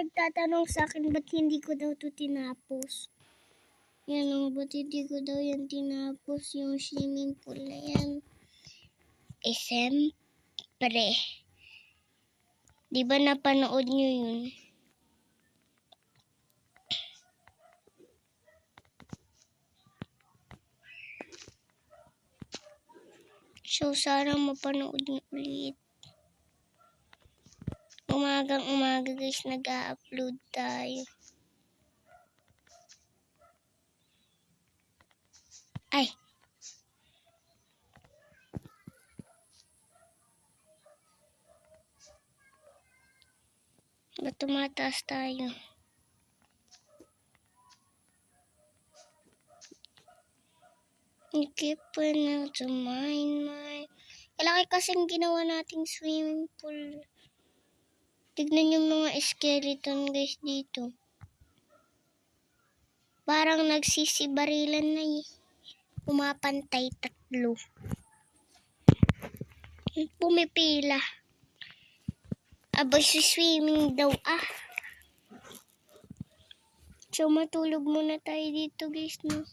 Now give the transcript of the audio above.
nagtatanong sa akin ba't hindi ko daw to tinapos. Yan o, ba't hindi ko daw yan tinapos yung swimming pool na yan. Eh, siyempre. Di ba napanood nyo yun? So, sana mapanood nyo ulit. Umagang-umaga guys, nag-a-upload tayo. Ay! Ba't tumataas tayo? Keep na to mine. Kailangan kasing ginawa nating swimming pool. Tignan yung mga skeleton guys dito. Parang nagsisibarilan na eh. Pumapantay 3. Pumipila. Abay, swimming daw ah. So matulog muna tayo dito guys no.